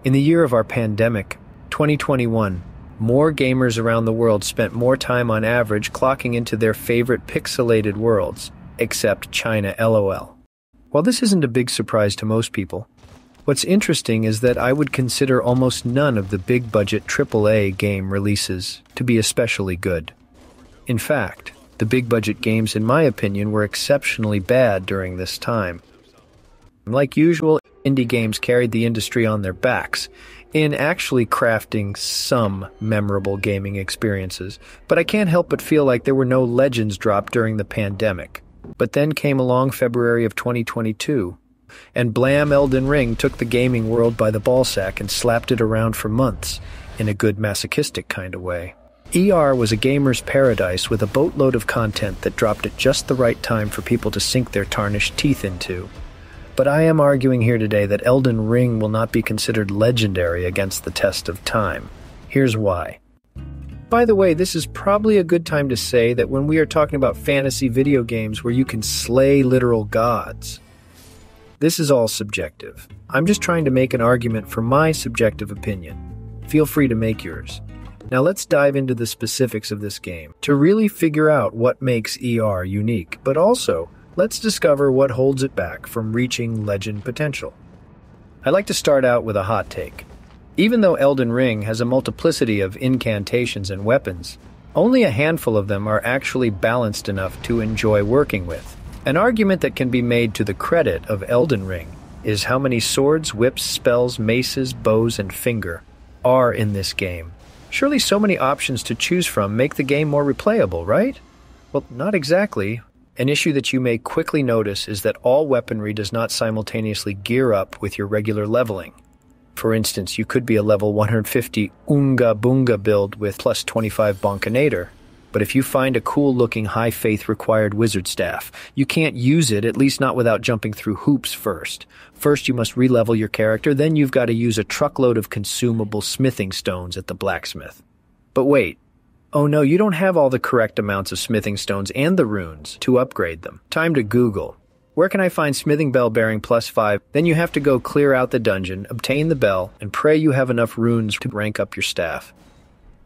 In the year of our pandemic, 2021, more gamers around the world spent more time on average clocking into their favorite pixelated worlds, except China LOL. While this isn't a big surprise to most people, what's interesting is that I would consider almost none of the big-budget AAA game releases to be especially good. In fact, the big-budget games, in my opinion, were exceptionally bad during this time. Like usual, indie games carried the industry on their backs in actually crafting some memorable gaming experiences, but I can't help but feel like there were no legends dropped during the pandemic. But then came along February of 2022, and blam, Elden Ring took the gaming world by the ballsack and slapped it around for months, in a good masochistic kind of way. ER was a gamer's paradise with a boatload of content that dropped at just the right time for people to sink their tarnished teeth into. But I am arguing here today that Elden Ring will not be considered legendary against the test of time. Here's why. By the way, this is probably a good time to say that when we are talking about fantasy video games where you can slay literal gods, this is all subjective. I'm just trying to make an argument for my subjective opinion. Feel free to make yours. Now let's dive into the specifics of this game to really figure out what makes ER unique, but also let's discover what holds it back from reaching legend potential. I'd like to start out with a hot take. Even though Elden Ring has a multiplicity of incantations and weapons, only a handful of them are actually balanced enough to enjoy working with. An argument that can be made to the credit of Elden Ring is how many swords, whips, spells, maces, bows, and finger are in this game. Surely so many options to choose from make the game more replayable, right? Well, not exactly. An issue that you may quickly notice is that all weaponry does not simultaneously gear up with your regular leveling. For instance, you could be a level 150 Unga Bunga build with plus 25 Bonkanator, but if you find a cool-looking high-faith required wizard staff, you can't use it, at least not without jumping through hoops first. First, you must re-level your character, then you've got to use a truckload of consumable smithing stones at the blacksmith. But wait. Oh no, you don't have all the correct amounts of smithing stones and the runes to upgrade them. Time to Google. Where can I find smithing bell bearing +5? Then you have to go clear out the dungeon, obtain the bell, and pray you have enough runes to rank up your staff.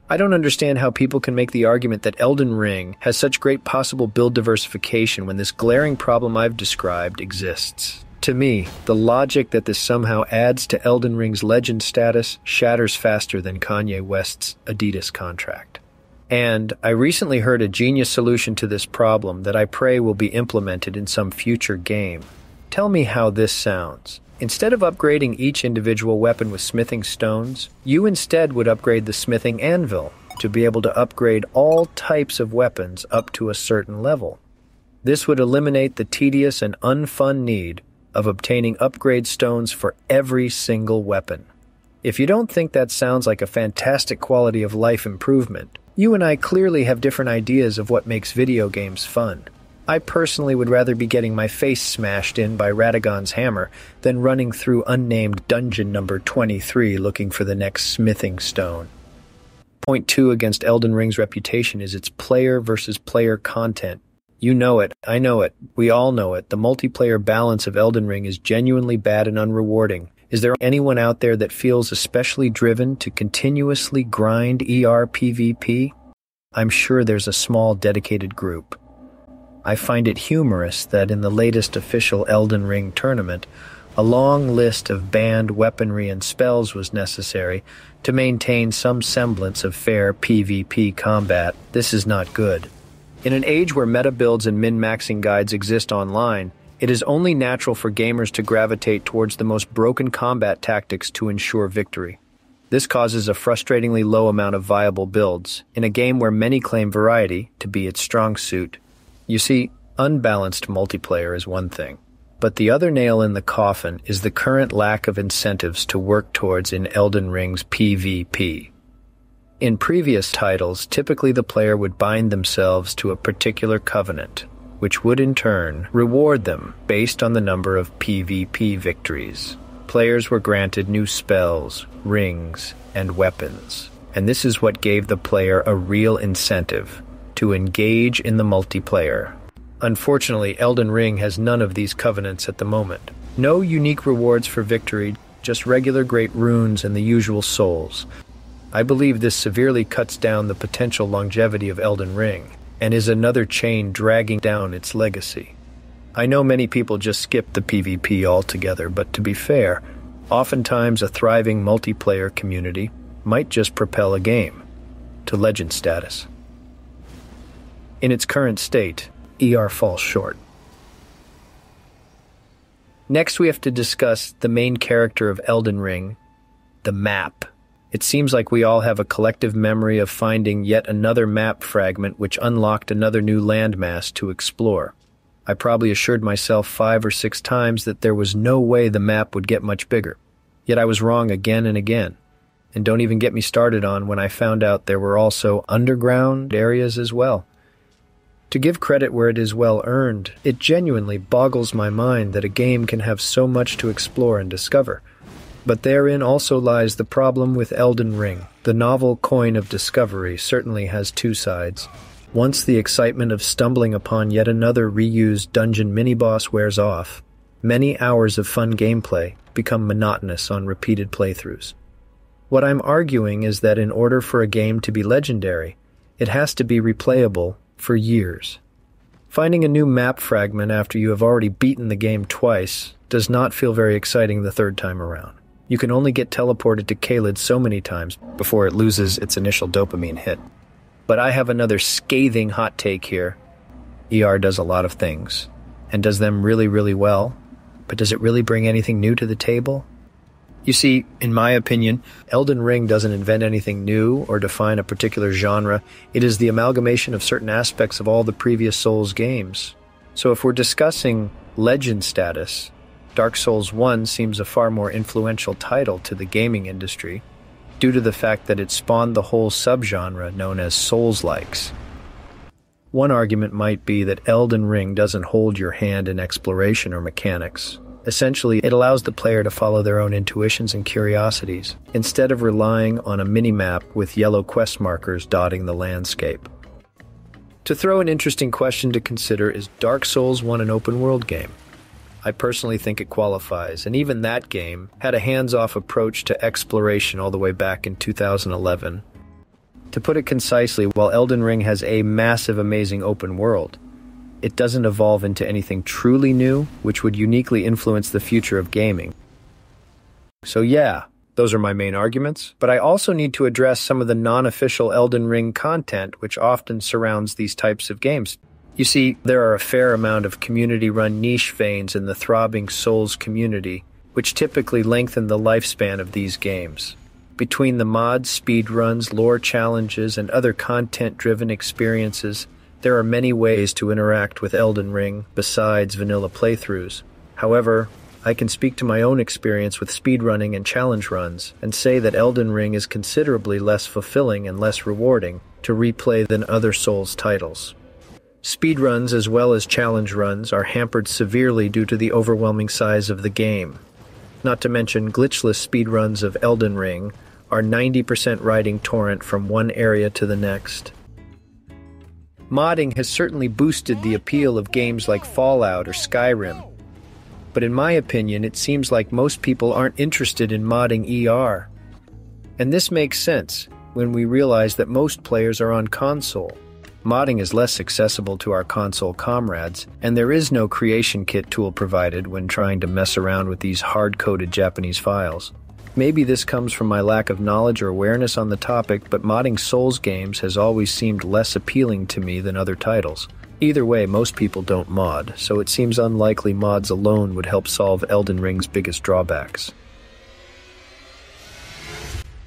I don't understand how people can make the argument that Elden Ring has such great possible build diversification when this glaring problem I've described exists. To me, the logic that this somehow adds to Elden Ring's legend status shatters faster than Kanye West's Adidas contract. And I recently heard a genius solution to this problem that I pray will be implemented in some future game. Tell me how this sounds. Instead of upgrading each individual weapon with smithing stones, you instead would upgrade the smithing anvil to be able to upgrade all types of weapons up to a certain level. This would eliminate the tedious and unfun need of obtaining upgrade stones for every single weapon. If you don't think that sounds like a fantastic quality of life improvement, you and I clearly have different ideas of what makes video games fun. I personally would rather be getting my face smashed in by Radagon's hammer than running through unnamed dungeon number 23 looking for the next smithing stone. Point 2 against Elden Ring's reputation is its player versus player content. You know it, I know it, we all know it. The multiplayer balance of Elden Ring is genuinely bad and unrewarding. Is there anyone out there that feels especially driven to continuously grind PvP? I'm sure there's a small dedicated group. I find it humorous that in the latest official Elden Ring tournament, a long list of banned weaponry and spells was necessary to maintain some semblance of fair PvP combat. This is not good. In an age where meta builds and min-maxing guides exist online, it is only natural for gamers to gravitate towards the most broken combat tactics to ensure victory. This causes a frustratingly low amount of viable builds in a game where many claim variety to be its strong suit. You see, unbalanced multiplayer is one thing, but the other nail in the coffin is the current lack of incentives to work towards in Elden Ring's PvP. In previous titles, typically the player would bind themselves to a particular covenant, which would in turn reward them based on the number of PvP victories. Players were granted new spells, rings, and weapons, and this is what gave the player a real incentive to engage in the multiplayer. Unfortunately, Elden Ring has none of these covenants at the moment. No unique rewards for victory, just regular great runes and the usual souls. I believe this severely cuts down the potential longevity of Elden Ring, and is another chain dragging down its legacy. I know many people just skip the PvP altogether, but to be fair, oftentimes a thriving multiplayer community might just propel a game to legend status. In its current state, ER falls short. Next, we have to discuss the main character of Elden Ring, the map. It seems like we all have a collective memory of finding yet another map fragment which unlocked another new landmass to explore. I probably assured myself 5 or 6 times that there was no way the map would get much bigger. Yet I was wrong again and again. And don't even get me started on when I found out there were also underground areas as well. To give credit where it is well earned, it genuinely boggles my mind that a game can have so much to explore and discover. But therein also lies the problem with Elden Ring. The novel coin of discovery certainly has 2 sides. Once the excitement of stumbling upon yet another reused dungeon mini-boss wears off, many hours of fun gameplay become monotonous on repeated playthroughs. What I'm arguing is that in order for a game to be legendary, it has to be replayable for years. Finding a new map fragment after you have already beaten the game twice does not feel very exciting the 3rd time around. You can only get teleported to Caelid so many times before it loses its initial dopamine hit. But I have another scathing hot take here. ER does a lot of things, and does them really, really well. But does it really bring anything new to the table? You see, in my opinion, Elden Ring doesn't invent anything new or define a particular genre. It is the amalgamation of certain aspects of all the previous Souls games. So if we're discussing legend status, Dark Souls 1 seems a far more influential title to the gaming industry, due to the fact that it spawned the whole subgenre known as Souls-likes. One argument might be that Elden Ring doesn't hold your hand in exploration or mechanics. Essentially, it allows the player to follow their own intuitions and curiosities, instead of relying on a minimap with yellow quest markers dotting the landscape. To throw an interesting question to consider, is Dark Souls 1 an open-world game? I personally think it qualifies, and even that game had a hands-off approach to exploration all the way back in 2011. To put it concisely, while Elden Ring has a massive, amazing open world, it doesn't evolve into anything truly new, which would uniquely influence the future of gaming. So yeah, those are my main arguments, but I also need to address some of the non-official Elden Ring content which often surrounds these types of games. You see, there are a fair amount of community-run niche veins in the throbbing Souls community, which typically lengthen the lifespan of these games. Between the mods, speedruns, lore challenges, and other content-driven experiences, there are many ways to interact with Elden Ring besides vanilla playthroughs. However, I can speak to my own experience with speedrunning and challenge runs, and say that Elden Ring is considerably less fulfilling and less rewarding to replay than other Souls titles. Speedruns as well as challenge runs are hampered severely due to the overwhelming size of the game. Not to mention, glitchless speedruns of Elden Ring are 90% riding torrent from one area to the next. Modding has certainly boosted the appeal of games like Fallout or Skyrim, but in my opinion, it seems like most people aren't interested in modding ER. And this makes sense when we realize that most players are on console. Modding is less accessible to our console comrades, and there is no creation kit tool provided when trying to mess around with these hard-coded Japanese files. Maybe this comes from my lack of knowledge or awareness on the topic, but modding Souls games has always seemed less appealing to me than other titles. Either way, most people don't mod, so it seems unlikely mods alone would help solve Elden Ring's biggest drawbacks.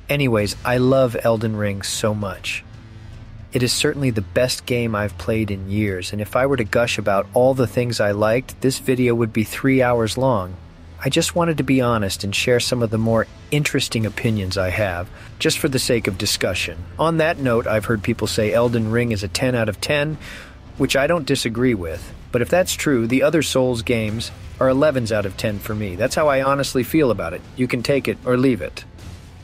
Anyways, I love Elden Ring so much. It is certainly the best game I've played in years, and if I were to gush about all the things I liked, this video would be 3 hours long. I just wanted to be honest and share some of the more interesting opinions I have, just for the sake of discussion. On that note, I've heard people say Elden Ring is a 10 out of 10, which I don't disagree with. But if that's true, the other Souls games are 11s out of 10 for me. That's how I honestly feel about it. You can take it or leave it.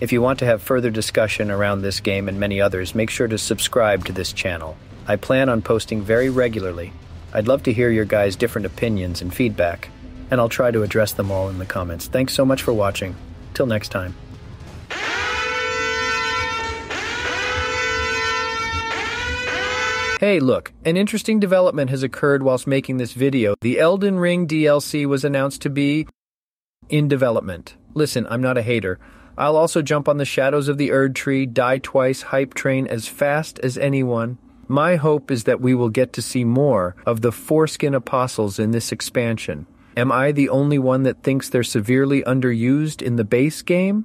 If you want to have further discussion around this game and many others, make sure to subscribe to this channel. I plan on posting very regularly. I'd love to hear your guys' different opinions and feedback, and I'll try to address them all in the comments. Thanks so much for watching. Till next time. Hey, look, an interesting development has occurred whilst making this video. The Elden Ring DLC was announced to be in development. Listen, I'm not a hater. I'll also jump on the Shadows of the Erd Tree, die twice hype train as fast as anyone. My hope is that we will get to see more of the foreskin apostles in this expansion. Am I the only one that thinks they're severely underused in the base game?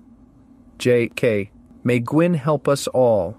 JK, may Gwyn help us all.